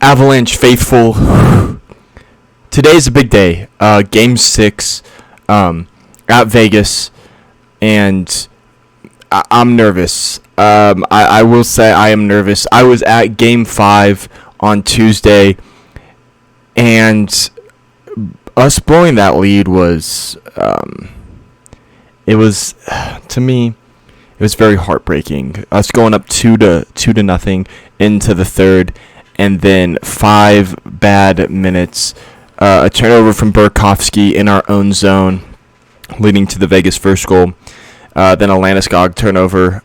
Avalanche faithful, today's a big day. Game 6 at Vegas, and I'm nervous. I will say I am nervous. I was at Game 5 on Tuesday, and us blowing that lead was, to me, it was very heartbreaking. Us going up 2-0 into the third, and then 5 bad minutes, a turnover from Burakovsky in our own zone, leading to the Vegas first goal. Then a Landeskog turnover,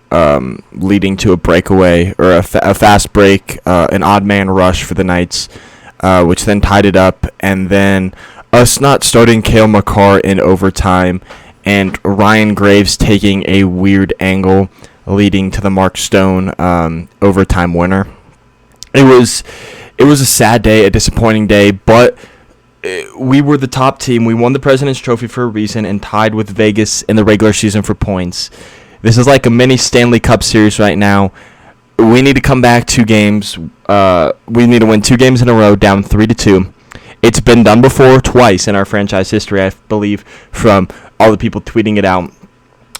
leading to a breakaway, or a fast break, an odd man rush for the Knights, which then tied it up. And then us not starting Cale Makar in overtime, and Ryan Graves taking a weird angle, leading to the Mark Stone overtime winner. It was a sad day, a disappointing day, but we were the top team. We won the President's Trophy for a reason and tied with Vegas in the regular season for points. This is like a mini Stanley Cup series right now. We need to come back 2 games. We need to win 2 games in a row, down 3-2. It's been done before, twice in our franchise history, I believe, from all the people tweeting it out.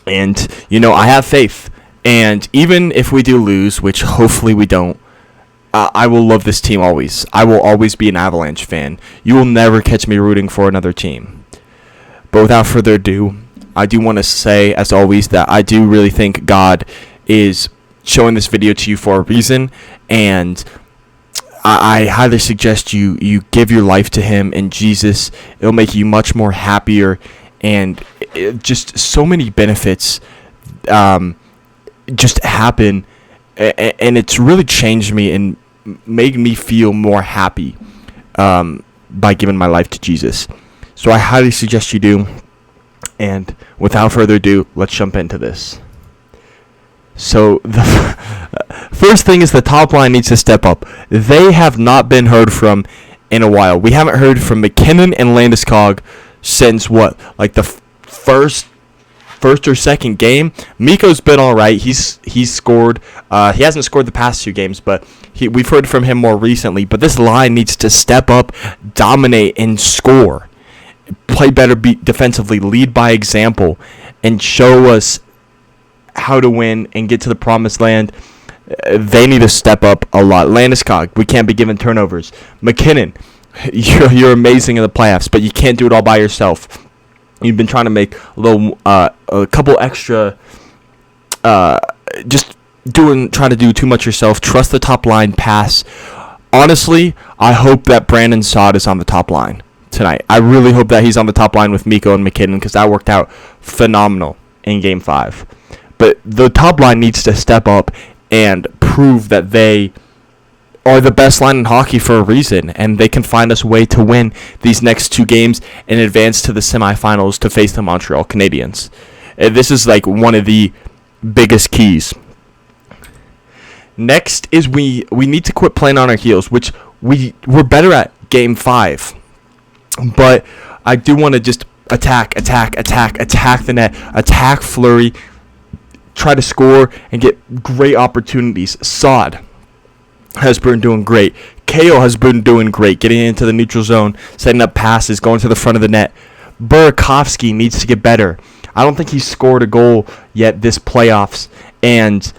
And, I have faith. And even if we do lose, which hopefully we don't, I will love this team always. I will always be an Avalanche fan. You will never catch me rooting for another team. But without further ado, I do want to say, as always, that I do really think God is showing this video to you for a reason. And I highly suggest you give your life to Him and Jesus. It'll make you much more happier. And just so many benefits just happen. And it's really changed me and made me feel more happy by giving my life to Jesus. So I highly suggest you do. And without further ado, let's jump into this. So the first thing is the top line needs to step up. They have not been heard from in a while. We haven't heard from McKinnon and Landeskog since like the first or second game. Mikko's been all right. He's scored. He hasn't scored the past 2 games, but we've heard from him more recently. But this line needs to step up, dominate, and score. Play better defensively, lead by example, and show us how to win and get to the promised land. They need to step up a lot. Landeskog, we can't be given turnovers. McKinnon, you're amazing in the playoffs, but you can't do it all by yourself. You've been trying to make a couple extra, trying to do too much yourself. Trust the top line, pass. Honestly, I hope that Brandon Saad is on the top line tonight. I really hope that he's on the top line with Mikko and McKinnon, because that worked out phenomenal in Game 5. But the top line needs to step up and prove that they are the best line in hockey for a reason, and they can find us a way to win these next 2 games and advance to the semifinals to face the Montreal Canadiens. This is like one of the biggest keys. Next is we need to quit playing on our heels, which we're better at Game 5. But I do want to just attack the net, attack Fleury, try to score and get great opportunities. Saad has been doing great. Kale has been doing great, getting into the neutral zone, setting up passes, going to the front of the net. Burakovsky needs to get better. I don't think he's scored a goal yet this playoffs, and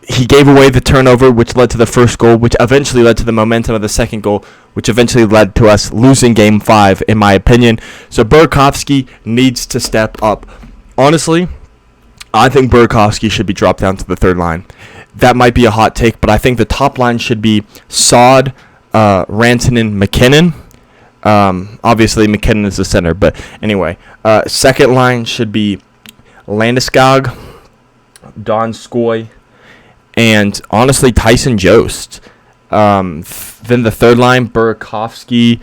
he gave away the turnover, which led to the first goal, which eventually led to the momentum of the second goal, which eventually led to us losing Game 5, in my opinion. So Burakovsky needs to step up. Honestly, I think Burakovsky should be dropped down to the third line. That might be a hot take, but I think the top line should be Saad, Rantanen, McKinnon. Obviously, McKinnon is the center, but anyway. Second line should be Landeskog, Donskoy, and honestly, Tyson Jost. Then the third line, Burakovsky.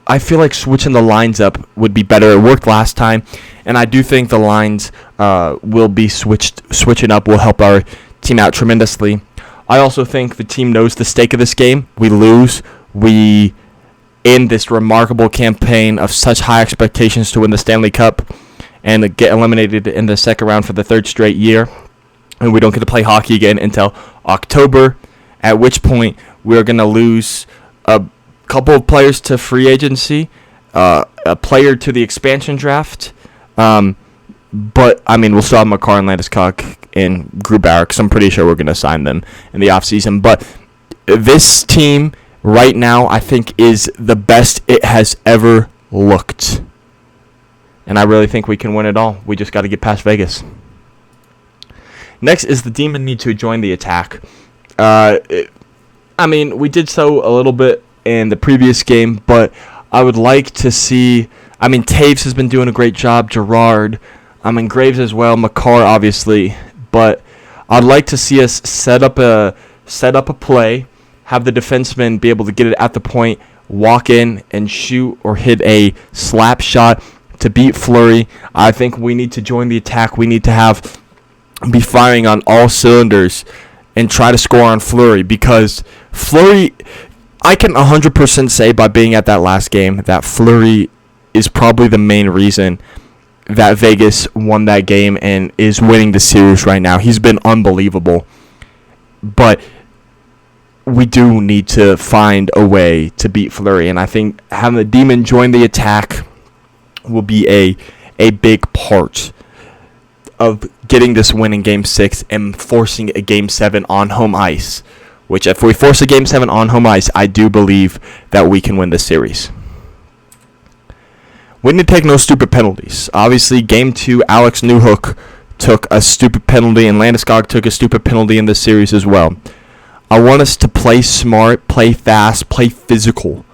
I feel like switching the lines up would be better. It worked last time, and I do think the lines will be switching up will help our team out tremendously. I also think the team knows the stake of this game. We lose. We end this remarkable campaign of such high expectations to win the Stanley Cup and get eliminated in the second round for the 3rd straight year. and we don't get to play hockey again until October, at which point we're going to lose a couple of players to free agency, a player to the expansion draft. But, I mean, we'll still have Makar and Landeskog and Grubauer, because I'm pretty sure we're going to sign them in the offseason. But this team right now, I think, is the best it has ever looked. And I really think we can win it all. We just got to get past Vegas. Next is the Demon need to join the attack. I mean, we did so a little bit in the previous game, but I would like to see... I mean, Taves has been doing a great job. Gerard. I mean, Graves as well. Makar, obviously. But I'd like to see us set up a play, have the defenseman be able to get it at the point, walk in and shoot or hit a slap shot to beat Fleury. I think we need to join the attack. We need to be firing on all cylinders and try to score on Fleury, because Fleury, I can 100% say by being at that last game that Fleury is probably the main reason that Vegas won that game and is winning the series right now. He's been unbelievable. But we do need to find a way to beat Fleury, and I think having the Demon join the attack will be a big part of getting this win in Game 6 and forcing a Game 7 on home ice, which if we force a Game 7 on home ice, I do believe that we can win this series. We need to take no stupid penalties. Obviously, Game 2, Alex Newhook took a stupid penalty, and Landeskog took a stupid penalty in this series as well. I want us to play smart, play fast, play physical.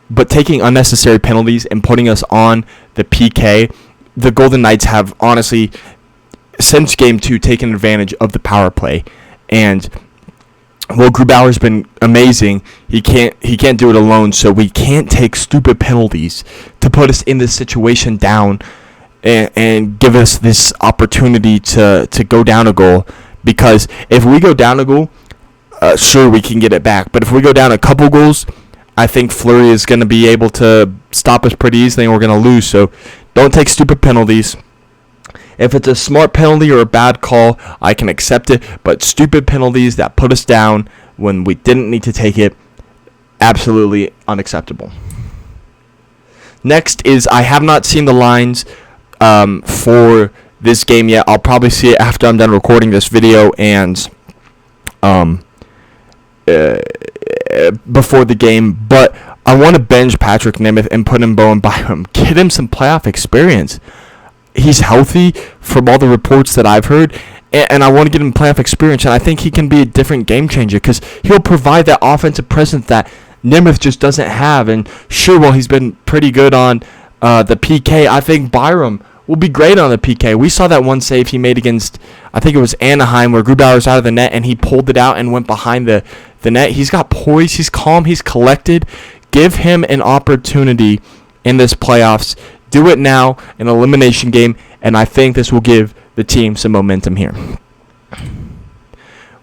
But taking unnecessary penalties and putting us on the PK, the Golden Knights have honestly, since Game 2, taken advantage of the power play. And well, Grubauer's been amazing. He can't do it alone, so we can't take stupid penalties to put us in this situation down and give us this opportunity to go down a goal. Because if we go down a goal, sure, we can get it back. But if we go down a couple goals, I think Fleury is going to be able to stop us pretty easily, and we're going to lose. So don't take stupid penalties. If it's a smart penalty or a bad call, I can accept it. But stupid penalties that put us down when we didn't need to take it, absolutely unacceptable. Next is, I have not seen the lines for this game yet. I'll probably see it after I'm done recording this video and before the game. But I want to bench Patrick Nemeth and put in Bowen Byram. Get him some playoff experience. He's healthy from all the reports that I've heard, and I want to get him playoff experience, and I think he can be a different game changer because he'll provide that offensive presence that Nemeth just doesn't have. And sure, while he's been pretty good on the PK, I think Byram will be great on the PK. We saw that one save he made against, I think it was Anaheim, where Grubauer was out of the net, and he pulled it out and went behind the net. He's got poise, he's calm, he's collected. Give him an opportunity in this playoffs. Do it now, an elimination game, and I think this will give the team some momentum here.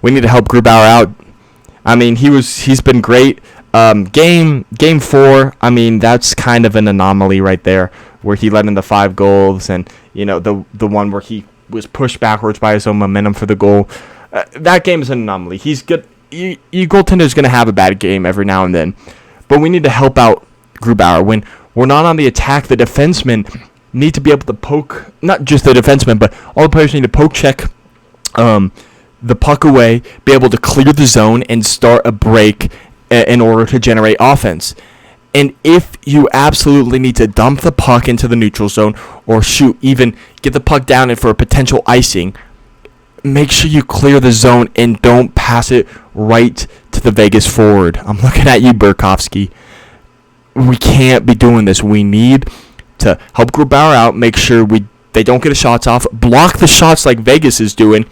We need to help Grubauer out. I mean, he's been great. Game 4, I mean, that's kind of an anomaly right there, where he let in the 5 goals, and the one where he was pushed backwards by his own momentum for the goal. That game is an anomaly. He's good. Your goaltender is going to have a bad game every now and then, but we need to help out Grubauer. When we're not on the attack, the defensemen need to be able to poke, not just the defensemen, but all the players need to poke check the puck away, be able to clear the zone, and start a break in order to generate offense. And if you absolutely need to dump the puck into the neutral zone, or shoot, even get the puck down and for a potential icing, make sure you clear the zone and don't pass it right to the Vegas forward. I'm looking at you, Burakovsky. We can't be doing this. We need to help Grubauer out, make sure they don't get the shots off, block the shots like Vegas is doing,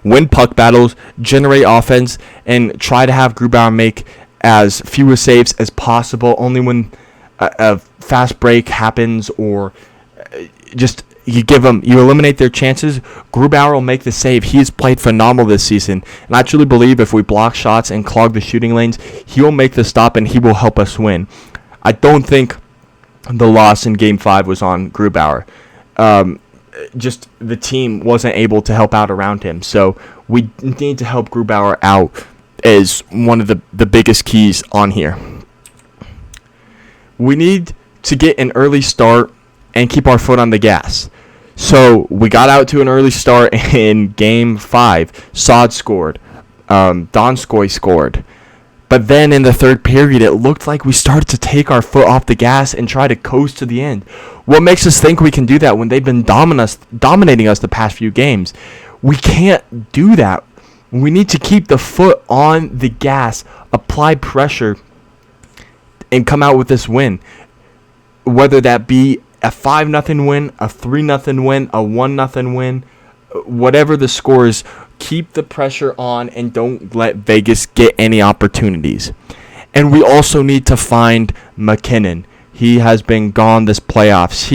win puck battles, generate offense, and try to have Grubauer make as few saves as possible. Only when a fast break happens or just you eliminate their chances, Grubauer will make the save. He has played phenomenal this season, and I truly believe if we block shots and clog the shooting lanes, he will make the stop and he will help us win. I don't think the loss in Game 5 was on Grubauer. just the team wasn't able to help out around him. So we need to help Grubauer out as one of the biggest keys on here. We need to get an early start and keep our foot on the gas. So we got out to an early start in Game 5. Sod scored. Donskoy scored. But then in the third period, it looked like we started to take our foot off the gas and try to coast to the end. What makes us think we can do that when they've been dominating us the past few games? We can't do that. We need to keep the foot on the gas, apply pressure, and come out with this win. Whether that be a 5-0 win, a 3-0 win, a 1-0 win, whatever the score is, keep the pressure on and don't let Vegas get any opportunities. And we also need to find McKinnon. He has been gone this playoffs.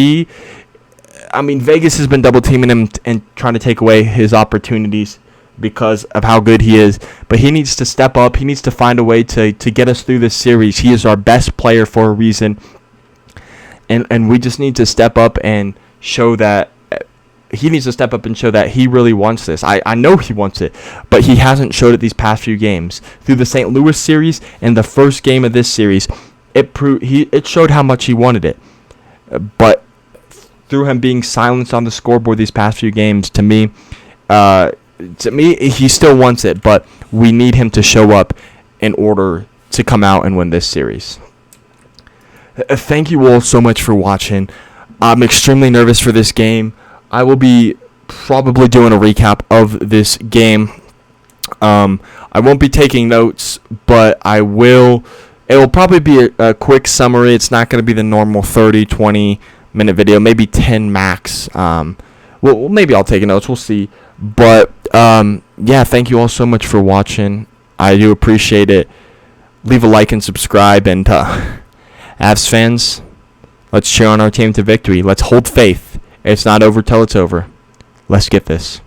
Vegas has been double teaming him and trying to take away his opportunities because of how good he is. But he needs to step up. He needs to find a way to get us through this series. He is our best player for a reason. And we just need to step up and show that he needs to step up and show that he really wants this. I know he wants it, but he hasn't showed it these past few games. Through the St. Louis series and the first game of this series, it showed how much he wanted it. But through him being silenced on the scoreboard these past few games, to me, he still wants it, but we need him to show up in order to come out and win this series. Thank you all so much for watching. I'm extremely nervous for this game. I will be probably doing a recap of this game. I won't be taking notes, but I will. It will probably be a quick summary. It's not going to be the normal 30, 20-minute video, maybe 10 max. Well, maybe I'll take notes. We'll see. But, yeah, thank you all so much for watching. I do appreciate it. Leave a like and subscribe. And Avs fans, let's cheer on our team to victory. Let's hold faith. It's not over till it's over. Let's get this.